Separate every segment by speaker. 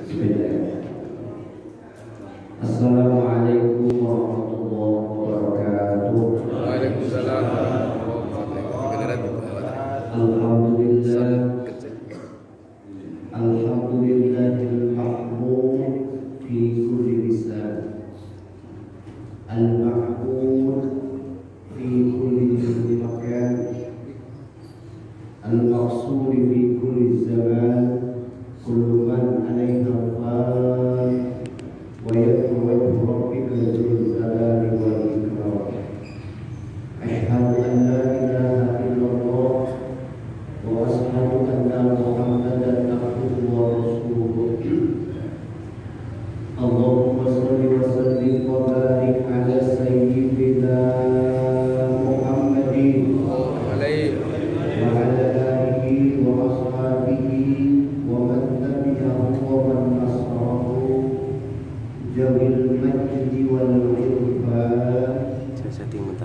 Speaker 1: Assalamualaikum warahmatullahi wabarakatuh.
Speaker 2: Waalaikumsalam warahmatullahi wabarakatuh.
Speaker 1: Alhamdulillah, alhamdulillahil mahmud fi kulli lisan, al-mahmud fi kulli makan, al-maqsud fi kulli zaman, kullu man 'alaiha fan wa yad'u wajhu rabbika dzul jalali wal ikram. Asyhadu an la ilaha illallah wa asyhadu anna Muhammadan abduhu wa rasuluh. Allahumma shalli wa sallim wa barik ala sayyidina Muhammadin wa ala alihi wa ashabihi wa man tabi'ahu wa man nasarahu jawil majdi wal irfan.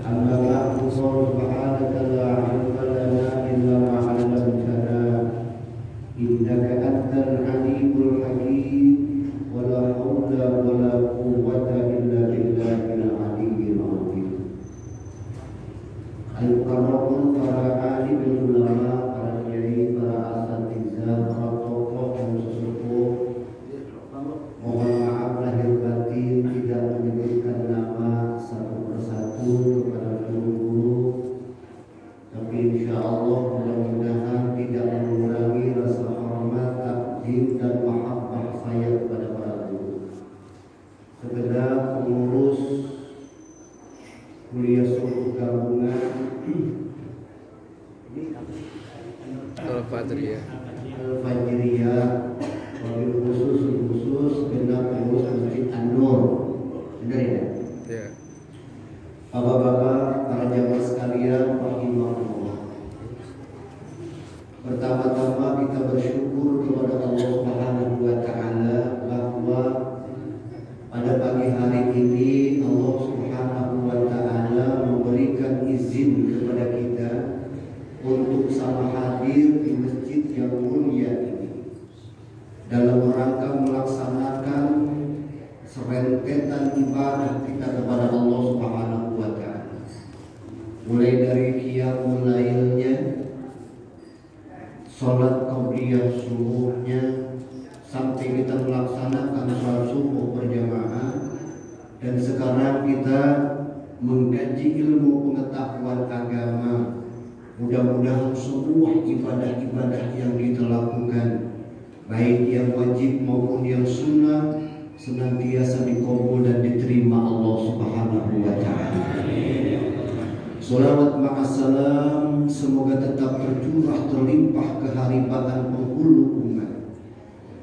Speaker 1: Amma ba'du, subhanaka la ilma lana illa ma 'allamtana innaka antal alimul hakim wa la hawla wa la quwwata illa billahil aliyyil azim. Al-Qur'an, para alim ulama, para kiai, para asatidz, para tokoh dan sesepuh, mohon maaf lahir batin tidak menyebutkan nama satu persatu kepada guru-guru, tapi insya Allah mudah-mudahan tidak mengurangi rasa hormat, takdim dan mahabbah saya kepada para guru. Sekedar pengurus kuliah suku gabungan
Speaker 2: Al-Fajriyah,
Speaker 1: wabil khusus genap pengurus Masjid An-Nur. Benar ya?
Speaker 2: ya.
Speaker 1: Bapak-bapak, para jamaah sekalian, rahimahullah. Pertama-tama kita bersyukur kepada Allah Subhanahu wa taala bahwa pada pagi hari ini Allah Subhanahu wa taala memberikan izin kepada kita untuk sama hadir di masjid yang mulia ini dalam rangka melaksanakan serentetan ibadah kita kepada Allah Subhanahu wa taala. Mulai dari qiyamul lailnya, salat qabliyah subuhnya, sampai kita melaksanakan salat subuh berjamaah, dan sekarang kita mengkaji ilmu pengetahuan agama. Mudah-mudahan semua ibadah-ibadah yang kita lakukan, baik yang wajib maupun yang sunnah, senantiasa dikabul dan diterima Allah Subhanahu wa taala. Salawat ma'assalam semoga tetap tercurah terlimpah keharibaan penghulu umat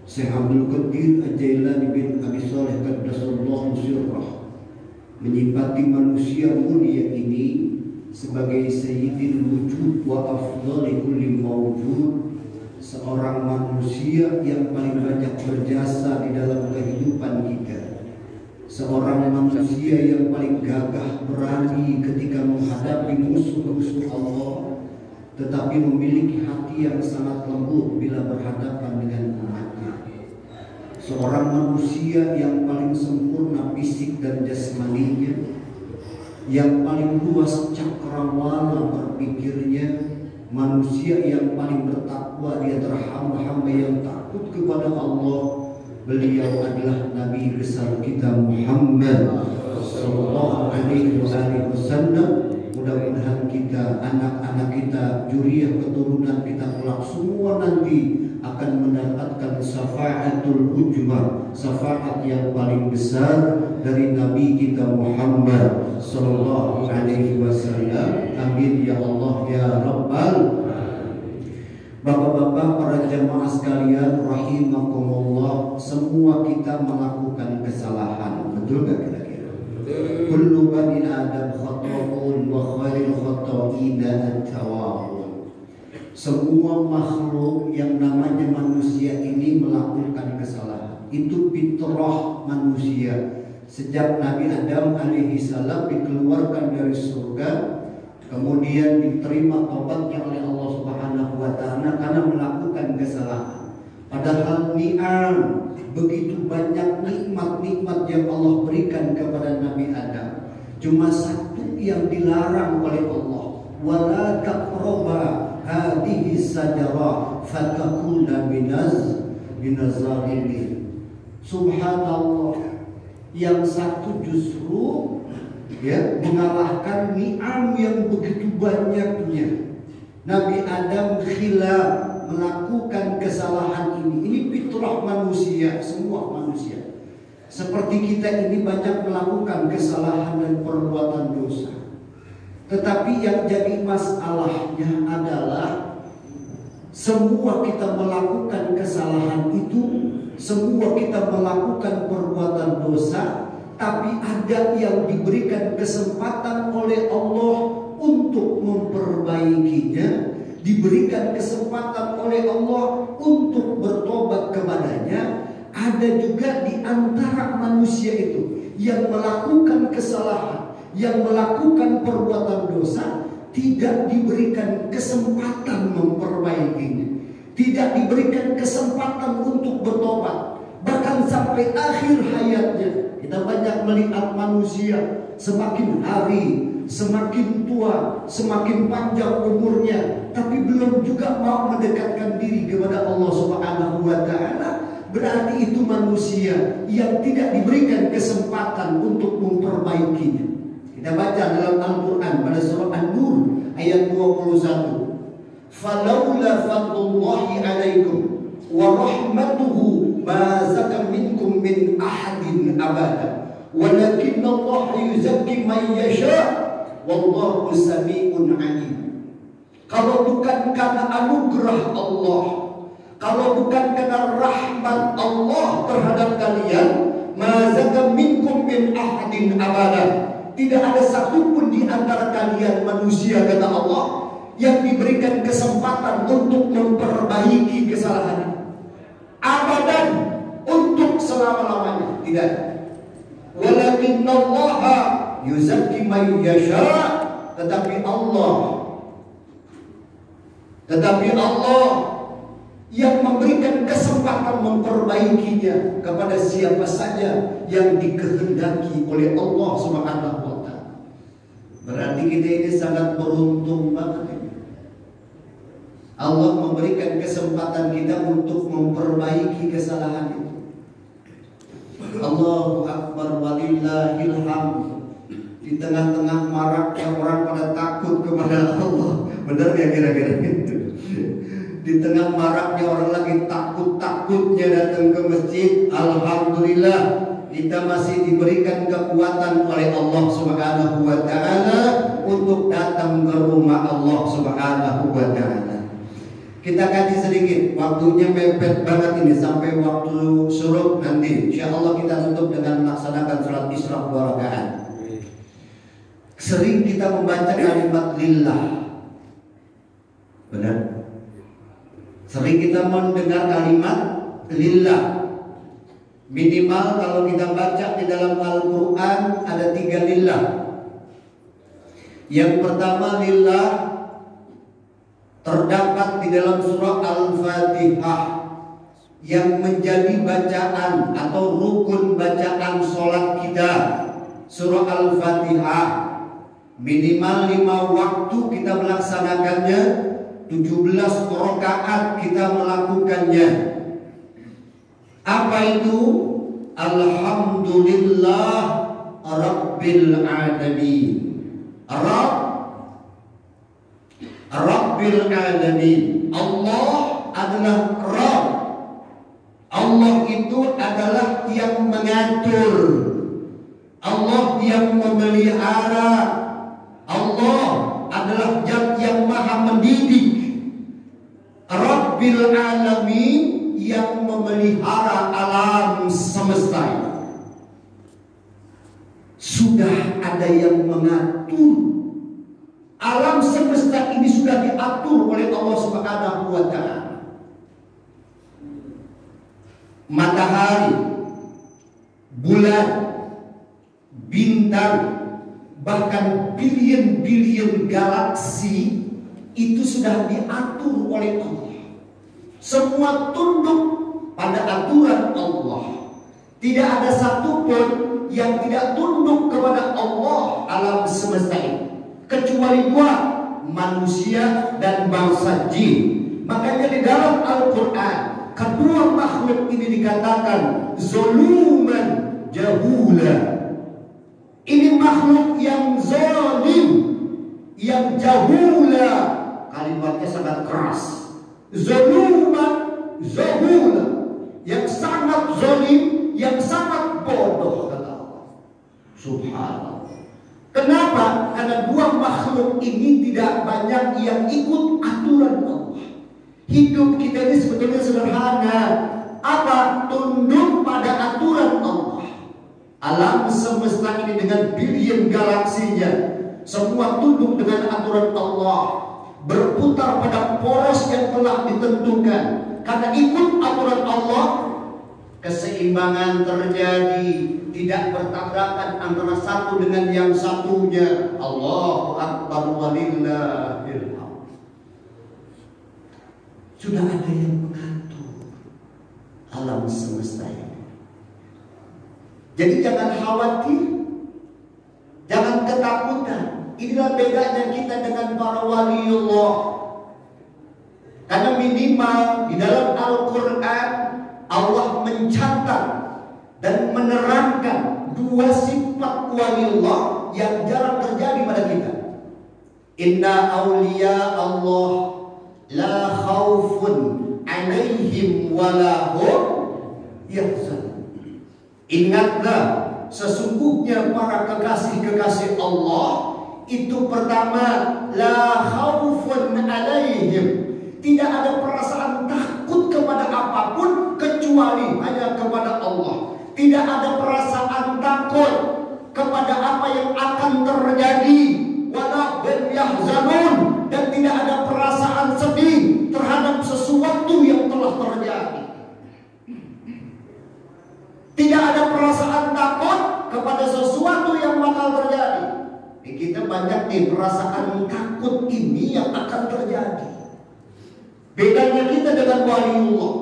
Speaker 1: Syekh Abdul Qadir Al-Jailani bin Abi Shalih Qaddasallahu sirrah, menyifati manusia mulia ini sebagai sayyidil wujud wa afdhali kulli mawjud, seorang manusia yang paling banyak berjasa di dalam kehidupan kita, seorang manusia yang paling gagah berani ketika menghadapi musuh-musuh Allah, tetapi memiliki hati yang sangat lembut bila berhadapan dengan umatnya, seorang manusia yang paling sempurna fisik dan jasmaninya, yang paling luas cakrawala berpikirnya, manusia yang paling bertakwa di antara hamba-hamba yang takut kepada Allah. Beliau adalah Nabi besar kita Muhammad sallallahu alaihi wasallam. Mudah-mudahan kita, anak-anak kita, juriyah keturunan kita kelak semua nanti akan mendapatkan syafaatul ujmah, syafaat yang paling besar dari Nabi kita Muhammad sallallahu alaihi wasallam. Amin ya Allah ya Rabbal. Bapak-bapak, para jamaah sekalian rahimakumullah, semua kita melakukan kesalahan, betul gak kira-kira? Kullu bani Adam khata'un wa khairul khata'ina at-tawwabun. Semua makhluk yang namanya manusia ini melakukan kesalahan. Itu fitrah manusia. Sejak Nabi Adam alaihi salam dikeluarkan dari surga, kemudian diterima taubatnya oleh Allah Subhanahu wa taala karena melakukan kesalahan. Padahal ni'am, begitu banyak nikmat-nikmat yang Allah berikan kepada Nabi Adam. Cuma satu yang dilarang oleh Allah, wala taqraba hadhihi sajarah fatakuna minaz-zalimin. Subhanallah, yang satu justru mengalahkan ni'am yang begitu banyaknya. Nabi Adam khilaf, melakukan kesalahan ini. Ini fitrah manusia, semua manusia. Seperti kita ini banyak melakukan kesalahan dan perbuatan dosa. Tetapi yang jadi masalahnya adalah semua kita melakukan kesalahan itu, semua kita melakukan perbuatan dosa, tapi ada yang diberikan kesempatan oleh Allah untuk memperbaikinya, diberikan kesempatan oleh Allah untuk bertobat kepadanya. Ada juga di antara manusia itu yang melakukan kesalahan, yang melakukan perbuatan dosa, tidak diberikan kesempatan memperbaikinya, tidak diberikan kesempatan untuk bertobat. Bahkan sampai akhir hayatnya, kita banyak melihat manusia semakin hari semakin tua, semakin panjang umurnya, tapi belum juga mau mendekatkan diri kepada Allah Subhanahu wa Ta'ala. Berarti itu manusia yang tidak diberikan kesempatan untuk memperbaikinya. Kita baca dalam Al-Quran pada surah An-Nur ayat 21. Falaula fadlullahi alaikum wa rahmatuhu ma zaka minkum min ahadin abada walakinna Allah yuzakki man yasha wallahu sami'un alim. Kalau bukan karena anugerah Allah, kalau bukan karena rahmat Allah terhadap kalian, ma zaka minkum min ahadin abada, tidak ada satupun di antara kalian manusia, kata Allah, yang diberikan kesempatan untuk memperbaiki kesalahannya. Abadan, untuk selama-lamanya, tidak. Walakinallaha yuzakki man yasha, tetapi Allah yang memberikan kesempatan memperbaikinya kepada siapa saja yang dikehendaki oleh Allah Subhanahu wa Ta'ala. Berarti kita ini sangat beruntung banget. Allah memberikan kesempatan kita untuk memperbaiki kesalahan itu. Allahu Akbar walillahil hamd. Di tengah-tengah maraknya orang pada takut kepada Allah, benar ya kira-kira gitu? Di tengah maraknya orang lagi takut-takutnya datang ke masjid, alhamdulillah kita masih diberikan kekuatan oleh Allah Subhanahu wa Ta'ala untuk datang ke rumah Allah Subhanahu wa Ta'ala. Kita kaji sedikit, waktunya mepet banget ini sampai waktu syuruk nanti. Insya Allah kita tutup dengan melaksanakan sholat Isra 2 rakaat. Sering kita membaca kalimat lillah, benar? Sering kita mendengar kalimat lillah. Minimal kalau kita baca di dalam Al-Quran ada 3 lillah. Yang pertama lillah terdapat di dalam surah Al-Fatihah yang menjadi bacaan atau rukun bacaan sholat kita. Surah Al-Fatihah minimal 5 waktu kita melaksanakannya, 17 rakaat kita melakukannya. Apa itu? Alhamdulillah Rabbil Alamin. Rabbil Alamin. Allah adalah Rabb. Allah itu adalah yang mengatur, Allah yang memelihara, Allah adalah Zat yang maha mendidik. Rabbil Alamin, yang memelihara alam semesta. Sudah ada yang mengatur. Alam semesta ini sudah diatur oleh Allah Subhanahu wa Ta'ala. Matahari, bulan, bintang, bahkan billion-billion galaksi itu sudah diatur oleh Allah. Semua tunduk pada aturan Allah. Tidak ada satupun yang tidak tunduk kepada Allah alam semesta ini, kecuali dua, manusia dan bangsa jin. Makanya di dalam Al-Quran kedua makhluk ini dikatakan zoluman jahula. Ini makhluk yang zalim, yang jahula, kalimatnya sangat keras. Zoluman jahula, yang sangat zalim, yang sangat bodoh, kata Allah. Subhanallah. Kenapa? Karena dua makhluk ini tidak banyak yang ikut aturan Allah. Hidup kita ini sebetulnya sederhana. Apa? Tunduk pada aturan Allah. Alam semesta ini dengan billion galaksinya, semua tunduk dengan aturan Allah, berputar pada poros yang telah ditentukan. Karena ikut aturan Allah, keseimbangan terjadi, tidak bertabrakan antara satu dengan yang satunya. Allahu Akbar walillahil hamd. Sudah ada yang mengatur alam semesta ini. Jadi jangan khawatir, jangan ketakutan. Inilah bedanya kita dengan para waliullah. Karena minimal di dalam Al-Quran Allah mencatat dan menerangkan dua sifat waliullah yang jarang terjadi pada kita. Inna awliya Allah la khawfun alaihim walahum yahzanun. Ingatlah, sesungguhnya para kekasih-kekasih Allah itu pertama la khawfun alaihim, tidak ada perasaan takut kepada apapun kecuali hanya kepada Allah. Tidak ada perasaan takut kepada apa yang akan terjadi, wala hum yahzanun, dan tidak ada perasaan sedih terhadap sesuatu yang telah terjadi. Tidak ada perasaan takut kepada sesuatu yang bakal terjadi. Kita banyak nih perasaan takut ini yang akan terjadi. Bedanya kita dengan waliullah,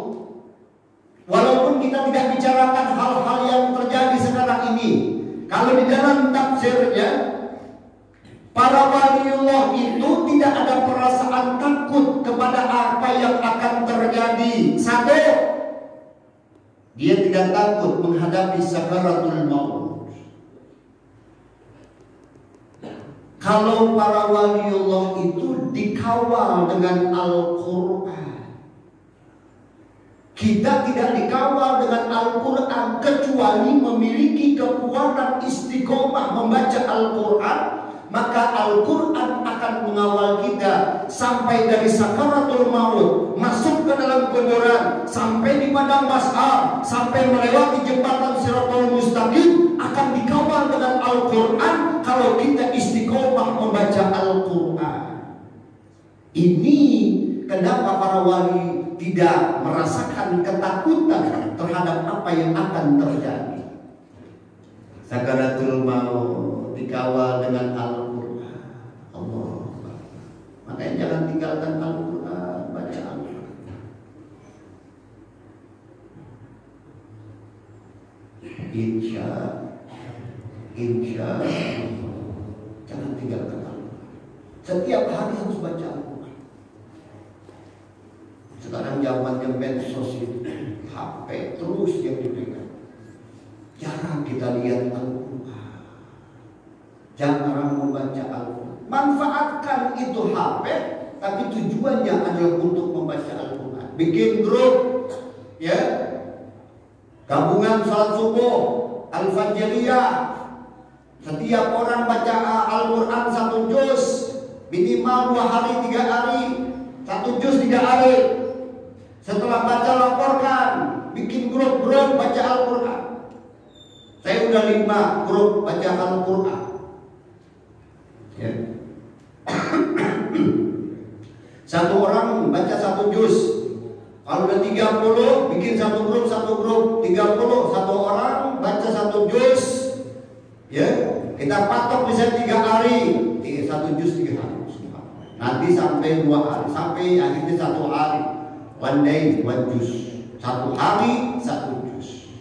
Speaker 1: walaupun kita tidak bicarakan hal-hal yang terjadi sekarang ini, kalau di dalam tafsirnya para waliullah itu tidak ada perasaan takut kepada apa yang akan terjadi. Satu, dia tidak takut menghadapi sakaratul maut. Kalau para waliullah itu dikawal dengan Al-Quran. Kita tidak dikawal dengan Al-Quran kecuali memiliki kekuatan istiqomah membaca Al-Quran. Maka Al-Quran akan mengawal kita sampai dari sakaratul maut, masuk ke dalam kuburan, sampai di padang mahsyar, sampai melewati jembatan Shiratal Mustaqim, akan dikawal dengan Al-Quran kalau kita istiqomah membaca Al-Quran. Ini kenapa para wali tidak merasakan ketakutan terhadap apa yang akan terjadi. Sakaratul maut dikawal dengan Al-Quran. Allah. Makanya jangan tinggalkan Al-Quran, baca Al-Quran. Insya jangan tinggalkan Al-Quran. Setiap hari harus baca Al-Quran. Sekarang zamannya medsos itu, HP terus yang dipegang. Jarang kita lihat Al-Quran, jarang membaca Al-Quran. Manfaatkan itu HP, tapi tujuannya adalah untuk membaca Al-Quran. Bikin grup, ya, gabungan salat subuh, Al-Fajriyah. Setiap orang baca Al-Quran 1 juz, minimal 2 hari 3 hari, 1 juz 3 hari. Setelah baca laporkan, bikin grup-grup baca Al-Quran. Saya udah 5 grup baca Al-Quran. Ya. Satu orang baca 1 juz. Kalau udah 30, bikin satu grup 30, satu orang baca 1 juz. Ya, kita patok bisa 3 hari, 1 juz 3 hari. Nanti sampai 2 hari, sampai akhirnya 1 hari. 1 day, 1 juz. 1 hari 1 juz.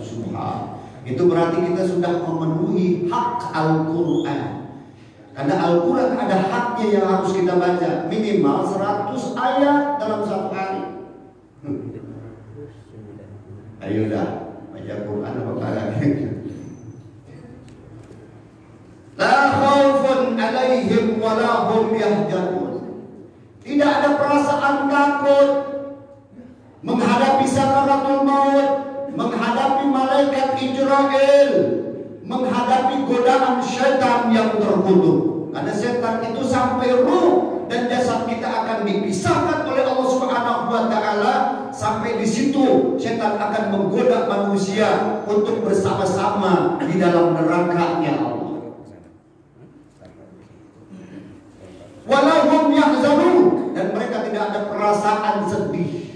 Speaker 1: Subhan. Itu berarti kita sudah memenuhi hak Al-Quran. Karena Al-Quran ada haknya yang harus kita baca. Minimal 100 ayat dalam 1 hari. Ayo dah, baca Quran apa kagak? La khaufun alaihim wa la hum yahzanun. Tidak ada perasaan takut menghadapi sakaratul maut, menghadapi malaikat Israel, menghadapi godaan syaitan yang terkutuk. Karena setan itu sampai ruh dan jasad kita akan dipisahkan oleh Allah Subhanahu wa taala. Sampai di situ setan akan menggoda manusia untuk bersama-sama di dalam neraka-Nya Allah. Walahum yahzanun, dan mereka tidak ada perasaan sedih.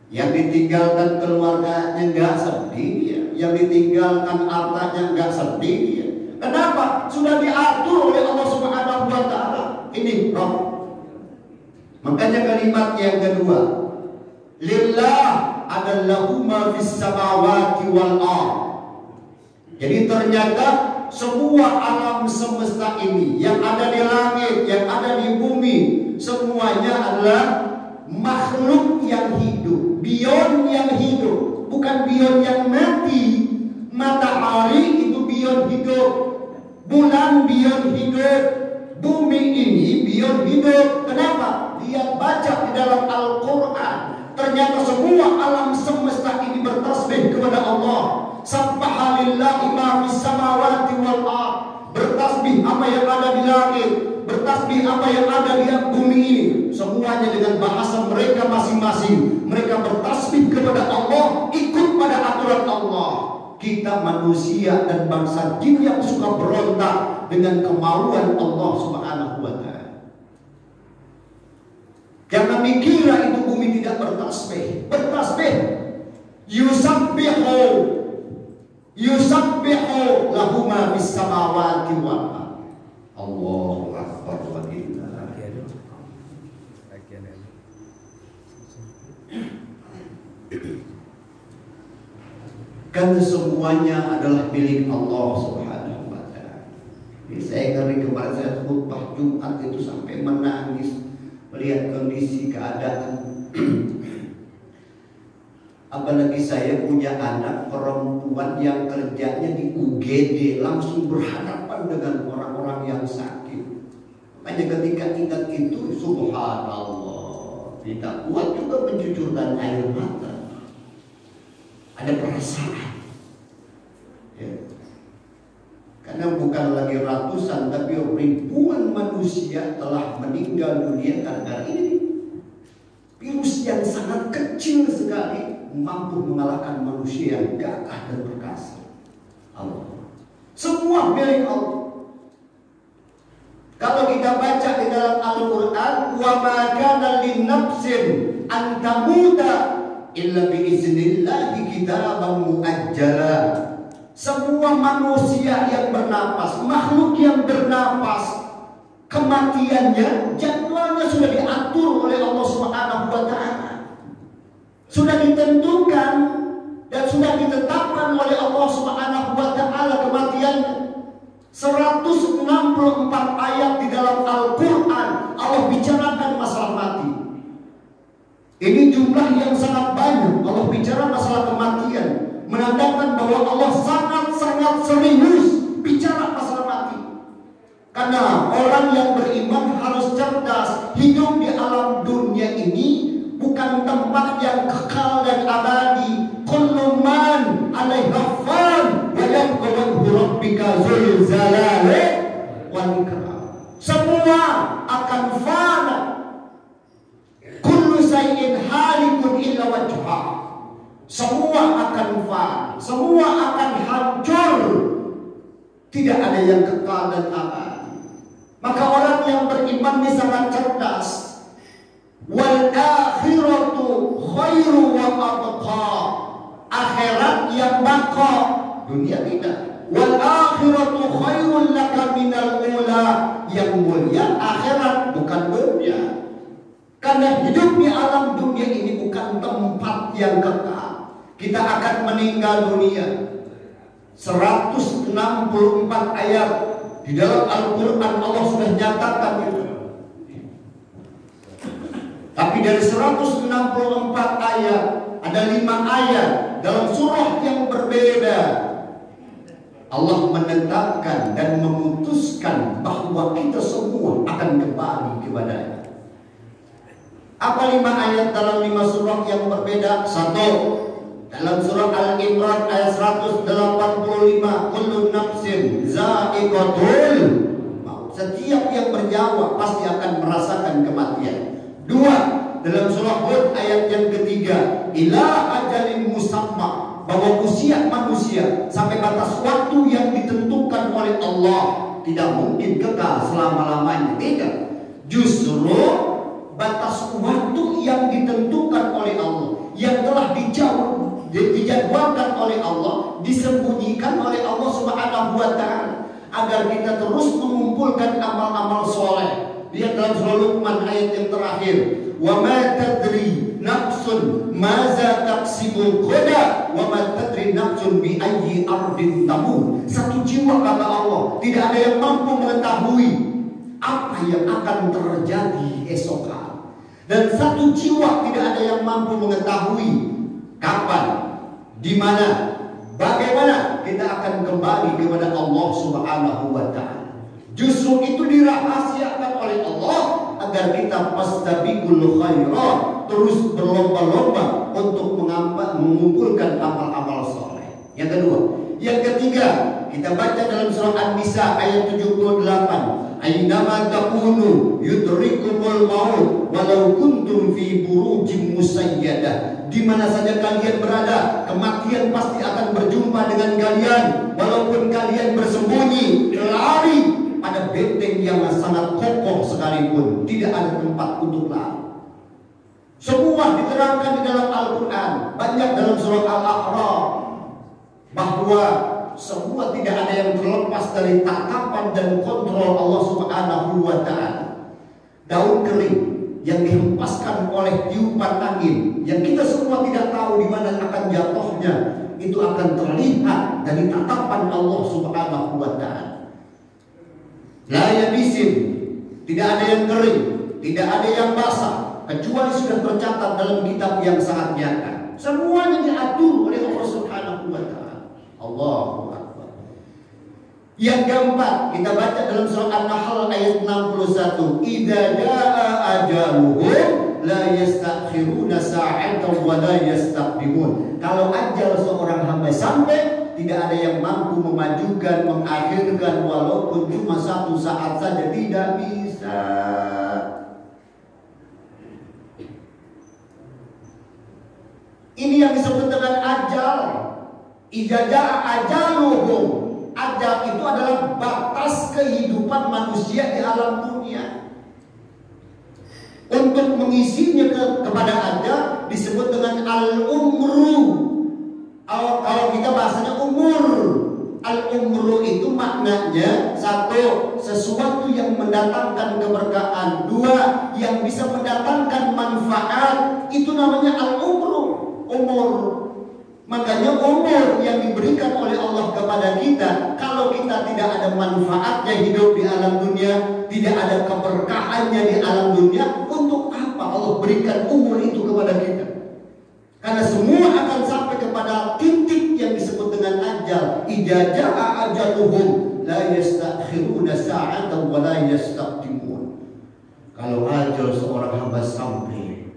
Speaker 1: Yang ditinggalkan keluarganya nggak sedih ya. Yang ditinggalkan hartanya nggak sedih ya. Kenapa? Sudah diatur oleh Allah Subhanahu wa taala. Ini roh. Makanya kalimat yang kedua, lillah adallahu ma fis samawati wal ardh. Jadi ternyata semua alam semesta ini, yang ada di langit, yang ada di bumi, semuanya adalah makhluk yang hidup, bion yang hidup, bukan bion yang mati. Matahari itu bion hidup, bulan bion hidup, bumi ini bion hidup. Kenapa? Dia baca di dalam Al-Quran. Ternyata semua alam semesta ini bertasbih kepada Allah. Subhanallahi ma fis samawati wal ardh. Bertasbih apa yang ada di langit, bertasbih apa yang ada di bumi ini. Semuanya dengan bahasa mereka masing-masing. Mereka bertasbih kepada Allah, ikut pada aturan Allah. Kita manusia dan bangsa jin yang suka berontak dengan kemauan Allah Subhanahu wa taala. Jangan dikira itu bumi tidak bertasbih. Bertasbih. Yusabbihu lahu ma fis samawati wal ardh. Allahu akbar wa inna. Karena semuanya adalah milik Allah Subhanahu wa taala. Jadi saya ngeri kemarin saya khutbah Jumat itu sampai menangis melihat kondisi keadaan. Apalagi saya punya anak perempuan yang kerjanya di UGD, langsung berhadapan dengan orang-orang yang sakit. Makanya ketika ingat itu, subhanallah, tidak kuat juga mencucurkan air mata. Ada perasaan ya. Karena bukan lagi ratusan tapi ribuan manusia telah meninggal dunia karena ini. Virus yang sangat kecil sekali mampu mengalahkan manusia yang gagah dan perkasa. Allah. Semua milik Allah. Kalau kita baca di dalam Al-Quran, wa ma kana linnafsin an tamuta illa biiznillahi kitaban muajjala. Semua manusia yang bernapas, makhluk yang bernapas, kematiannya jadwalnya sudah diatur oleh Allah Subhanahu wa taala. Sudah ditentukan dan sudah ditetapkan oleh Allah Subhanahu wa taala kematiannya. 164 ayat di dalam Al-Quran Allah bicarakan masalah mati. Ini jumlah yang sangat banyak. Allah bicara masalah kematian, menandakan bahwa Allah sangat-sangat serius bicara masalah mati. Karena orang yang beriman harus cerdas. Hidup di alam dunia ini bukan tempat yang kekal dan abadi. Kullu man 'alaiha fan wa yabqa wajhu rabbika dzul jalali wal ikram. Semua akan fana. Kullu shay'in halikun illa wajhah. Semua akan fana, semua akan hancur. Tidak ada yang kekal dan abadi. Maka orang yang beriman ini sangat cerdas. Wal akhiratu khairu wa abqa. Akhirat yang baqa, dunia tidak. Wal akhiratu khairul laka minal ula. Yang mulia akhirat bukan dunia. Karena hidup di alam dunia ini bukan tempat yang kekal. Kita akan meninggal dunia. 164 ayat di dalam Al-Quran Allah sudah nyatakan itu. Tapi dari 164 ayat ada 5 ayat dalam surah yang berbeda. Allah menetapkan dan memutuskan bahwa kita semua akan kembali kepada-Nya. Apa 5 ayat dalam 5 surah yang berbeda? 1. Dalam surah Al-Imran ayat 185, kullu nafsin za'iqatul maut. Setiap yang bernyawa pasti akan merasakan kematian. 2. Dalam surah Hud ayat yang ketiga, ila ajalin musamma, bahwa usia manusia sampai batas waktu yang ditentukan oleh Allah, tidak mungkin kekal selama-lamanya. Tidak. Justru batas waktu yang ditentukan oleh Allah, yang telah dijadwalkan oleh Allah, disembunyikan oleh Allah Subhanahu wa Ta'ala, agar kita terus mengumpulkan amal-amal soleh. Lihat dalam surah Luqman ayat yang terakhir, wa ma tadri nafsun maza taksibu ghadan wa ma tadri nafsun bi ayyi ardin tamut. Satu jiwa, kata Allah, tidak ada yang mampu mengetahui apa yang akan terjadi esok hari. Dan satu jiwa tidak ada yang mampu mengetahui kapan, di mana, bagaimana kita akan kembali kepada Allah Subhanahu wa Ta'ala. Justru itu dirahasiakan oleh Allah agar kita fastabiqul khairat, terus berlomba-lomba untuk mengumpulkan amal-amal soleh. Yang kedua, yang ketiga, kita baca dalam surah An-Nisa ayat 78. Ainama takunu yudrikumul maut walau kuntum fi burujim musayyadah. Di mana saja kalian berada, kematian pasti akan berjumpa dengan kalian, walaupun kalian bersembunyi, lari pada benteng yang sangat kokoh sekalipun, tidak ada tempat untuk lari. Semua diterangkan di dalam Al-Quran, banyak dalam surah Al-A'raf, bahwa semua tidak ada yang terlepas dari tatapan dan kontrol Allah Subhanahu wa Ta'ala. Daun kering yang dihempaskan oleh tiupan angin, yang kita semua tidak tahu di mana akan jatuhnya, itu akan terlihat dari tatapan Allah Subhanahu wa Ta'ala. La yabisin, tidak ada yang kering, tidak ada yang basah, kecuali sudah tercatat dalam kitab yang sangat nyata. Semuanya diatur oleh Allah Subhanahu wa Ta'ala. Allahu Akbar. Yang keempat, kita baca dalam surah An-Nahl ayat 61. Idza jaa ajaluhum la yastakhiruna sa'atan wa la yastaqdimun. Kalau ajal seorang hamba sampai, tidak ada yang mampu memajukan, mengakhirkan, walaupun cuma 1 saat saja, tidak bisa. Ini yang disebut dengan ajal. Idza jaa ajaluhum. Ajal itu adalah batas kehidupan manusia di alam dunia. Untuk mengisinya kepada ajal disebut dengan al-umru. Kalau kita bahasanya umur. Al-umru itu maknanya 1, sesuatu yang mendatangkan keberkahan. 2, yang bisa mendatangkan manfaat. Itu namanya al-umru, umur. Makanya umur yang diberikan oleh Allah kepada kita, kalau kita tidak ada manfaatnya hidup di alam dunia, tidak ada keberkahannya di alam dunia, untuk apa Allah berikan umur itu kepada kita? Karena semua akan sampai kepada titik yang disebut dengan ajal. Idza jaa ajaluhum la yastakhiruna sa'atan wa la yastaqdimun. Kalau ajal seorang hamba sampai,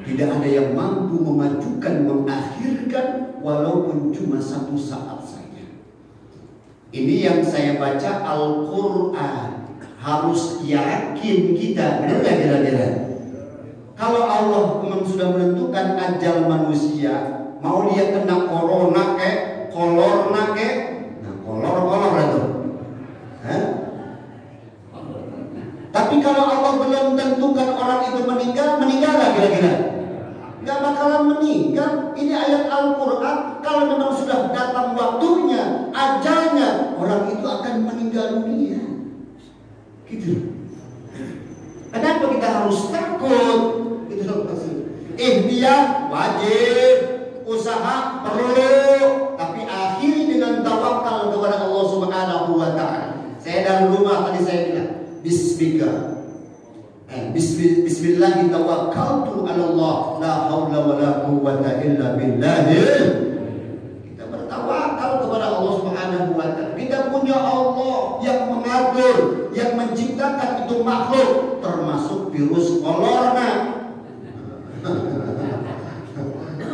Speaker 1: tidak ada yang mampu memajukan, mengakhirkan, walaupun cuma 1 saat saja. Ini yang saya baca Al-Quran. Harus yakin kita, benar gak kira-kira? Kalau Allah memang sudah menentukan ajal manusia, mau dia kena corona kek, kolorna kek, nah kolor itu. Tapi kalau Allah belum tentukan orang itu meninggal gak kira-kira? Gak bakalan meninggal. Ini ayat Al-Quran. Kalau memang sudah datang waktunya, ajalnya, orang itu akan meninggal dunia. Gitu. Kenapa kita harus takut? perlu, tapi akhiri dengan tawakal kepada Allah Subhanahu wa Ta'ala. Saya dari rumah tadi saya bilang, Bismillah tawakkaltu 'ala Allah, la haula wala quwwata illa billah. Kita bertawakal kepada Allah Subhanahu wa Ta'ala. Kita punya Allah yang mengatur, yang menciptakan itu makhluk, termasuk virus corona.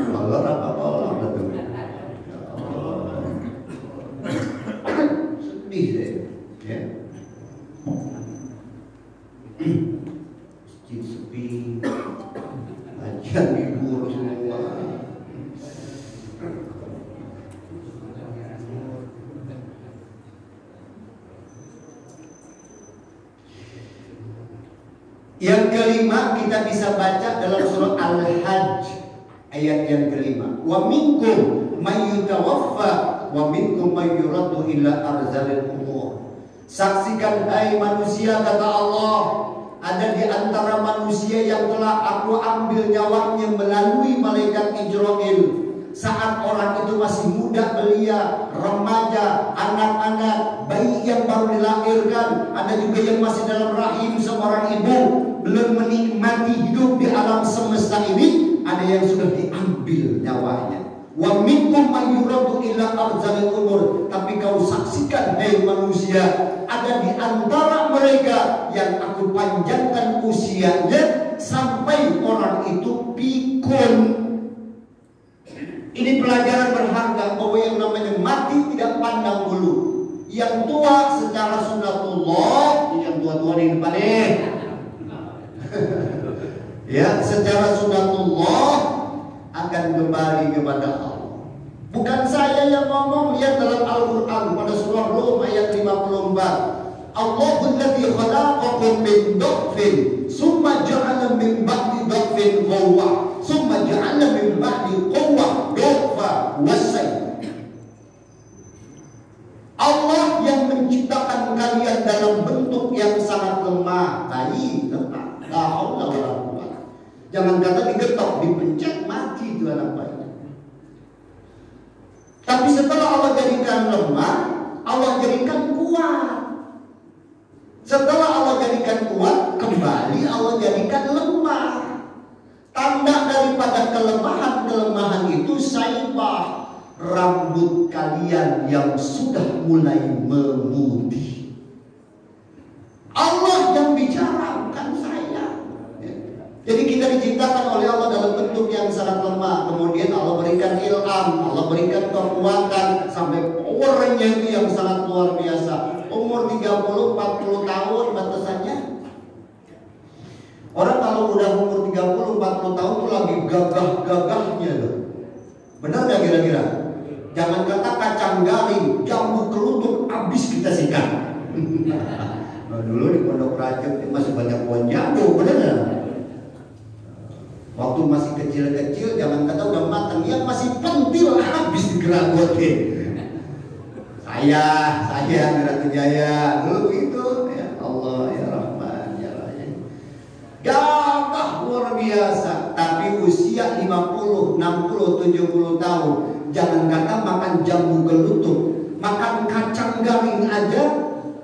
Speaker 1: Kolor apa kolor betul? Sedih deh, ya. Masjid sepi, ajan libur semua. Yang kelima kita bisa baca dalam surah Al-Hajj ayat yang kelima. Wa minkum may yutawaffa wa minkum may yuraddu ila arzalil umur. Saksikan hai manusia, kata Allah, ada di antara manusia yang telah aku ambil nyawanya melalui malaikat Israil. Saat orang itu masih muda belia, remaja, anak-anak, bayi yang baru dilahirkan, ada juga yang masih dalam rahim seorang ibu, belum menikmati hidup di alam semesta ini, ada yang sudah diambil nyawanya. Wa minkum may yuraddu ila arzalil umur. Tapi kau saksikan hai manusia, ada di antara mereka yang aku panjangkan usianya sampai orang itu pikun. Ini pelajaran berharga bahwa yang namanya mati tidak pandang bulu. Yang tua secara sunnatullah, yang tua-tua di depan ya, secara sunnatullah akan kembali kepada Allah. Bukan saya yang ngomong, lihat dalam Al-Quran pada surah Rum ayat 54. Allahul ladzi khalaqakum min dhafin summa ja'ala min ba'di dhafin quwwah summa ja'ala min ba'di quwwah dhaffa wasay. Allah yang menciptakan kalian dalam bentuk yang sangat lemah, bayi lemah, la haula wala quwwata. Jangan kata digetok, dipencet mati itu anak bayi. Tapi setelah Allah jadikan lemah, Allah jadikan kuat. Setelah Allah jadikan kuat, kembali Allah jadikan lemah. Tanda daripada kelemahan itu saibah, rambut kalian yang sudah mulai memutih. Allah yang bicara, bukan saya. Jadi kita diciptakan oleh Allah dalam bentuk yang sangat lemah. Kemudian Allah berikan ilham, Allah berikan kekuatan sampai powernya itu yang sangat luar biasa. Umur 30-40 tahun batasannya. Orang kalau udah umur 30-40 tahun tuh lagi gagah-gagahnya loh. Benar gak kira-kira? Jangan kata kacang garing, jambu kerutuk habis kita sikat. Nah, dulu di Pondok Rajab masih banyak pohon jambu, benar gak? Waktu masih kecil-kecil, jangan kata udah matang, yang masih pentil habis digeragotin. Saya Ratu Jaya dulu itu, ya Allah, ya Rahman, ya Rahim. Gagah luar biasa, tapi usia 50, 60, 70 tahun. Jangan kata makan jambu gelutuk, makan kacang garing aja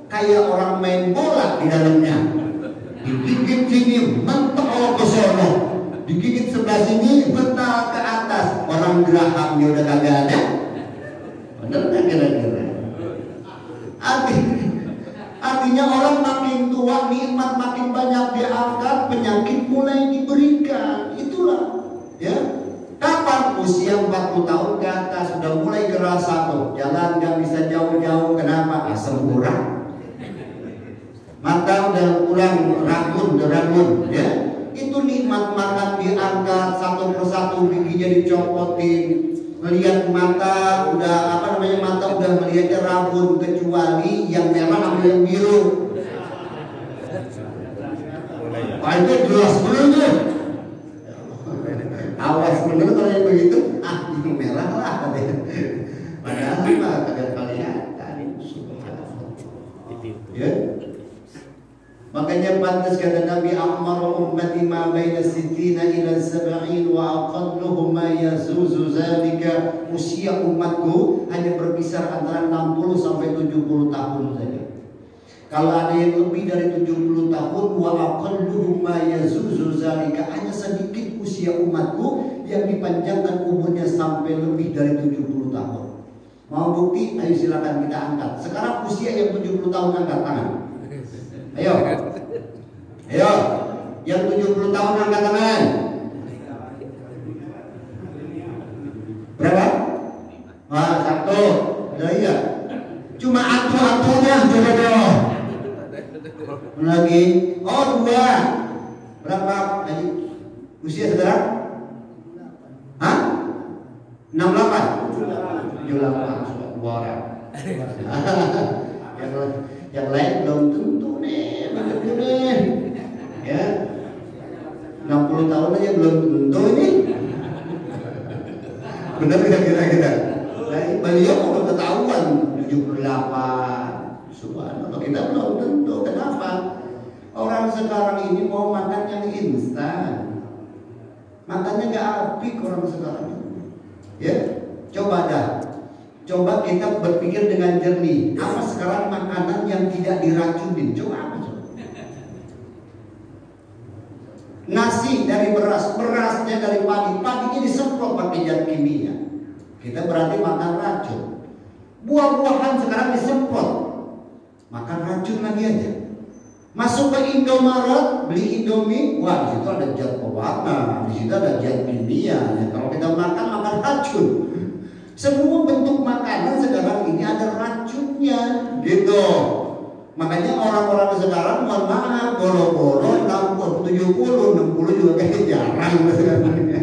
Speaker 1: kayak orang main bola di dalamnya. Digigit sini, mentok ke sono. Digigit sebelah sini, bentar ke atas. Orang gerahamnya udah kagak ada. Bener gak kira-kira? Artinya orang makin tua, nikmat makin banyak diangkat, penyakit mulai diberikan. Itulah, ya. Kapan? Usia 40 tahun ke atas sudah mulai kerasa tuh, jalan gak bisa jauh-jauh. Kenapa? Asam kurang. Mata udah kurang, rabun, ya. Itu nikmat makan diangkat satu persatu, giginya dicopotin. Melihat mata udah mata udah melihatnya rabun, kecuali yang merah sama yang biru. Wah, itu jelas bener tuh. Awas bener kalau yang begitu, yang merah lah katanya. Padahal kagak kelihatan. Ya. Makanya pantas kata Nabi, A'maru ummati ma baina sittina ila sab'in wa aqalluhum ma yazuzu zalika. Usia umatku hanya berkisar antara 60 sampai 70 tahun saja. Kalau ada yang lebih dari 70 tahun, wa aqalluhum ma yazuzu zalika, hanya sedikit usia umatku yang dipanjangkan umurnya sampai lebih dari 70 tahun. Mau bukti? Ayo silakan kita angkat. Sekarang usia yang 70 tahun angkat tangan. Ayo. Ayo. Yang 70 tahun angkat tangan. Berapa? Wah, satu. Ada iya. Cuma atu-atunya jodoh. Lagi. Oh, dua. Berapa? Lagi. Usia saudara? Hah? 68. 78. Dua orang. Yang lain belum tentu nih, begitu nih. Ya. 60 tahun aja belum tentu ini. Benar kira-kira kita. Nah, beliau belum ketahuan 78. Subhanallah, kita belum tentu. Kenapa? Orang sekarang ini mau makan yang instan. Makannya nggak apik orang sekarang. Ya, coba dah. Coba kita berpikir dengan jernih. Apa sekarang makanan yang tidak diracunin? Coba apa? Nasi dari beras, berasnya dari padi, padinya disemprot pakai zat kimia. Kita berarti makan racun. Buah-buahan sekarang disemprot, makan racun lagi aja. Masuk ke Indomaret, beli Indomie, wah di situ ada zat pewarna, di situ ada zat kimia. Ya, kalau kita makan racun. Semua bentuk makanan sekarang ini ada racunnya, gitu. Makanya orang-orang sekarang, mohon maaf, boro-boro 70, 60 juga kayak jarang sebenarnya.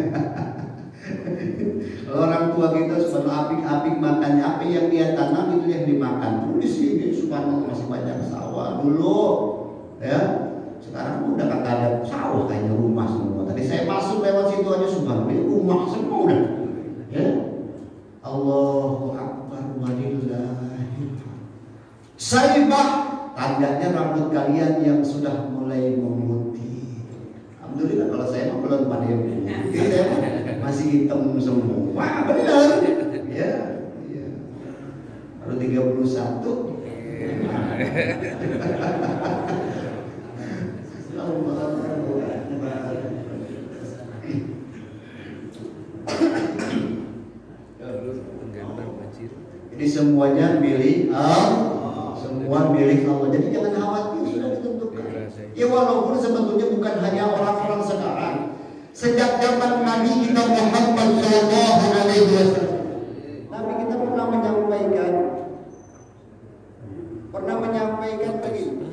Speaker 1: Kalau orang tua kita sebenarnya apik-apik makannya, apa yang dia tanam itu yang dimakan. Dulu di sini subhanallah masih banyak sawah dulu, ya. Sekarang udah kagak ada sawah, kayaknya rumah semua. Tadi saya masuk lewat situ aja subhanallah, rumah semua udah, ya. Allahu Akbar walillahi. Saibah, tandanya rambut kalian yang sudah mulai memutih. Alhamdulillah, kalau saya mah belum pada yang putih, saya masih hitam semua. Wah, benar. Ya, ya. Baru 31. Jadi semuanya milik Allah, semua milik Allah. Jadi jangan khawatir, sudah ditentukan. Ya walaupun sebetulnya bukan hanya orang-orang sekarang. Sejak zaman Nabi kita Muhammad Sallallahu Alaihi Wasallam, Nabi kita pernah menyampaikan begini.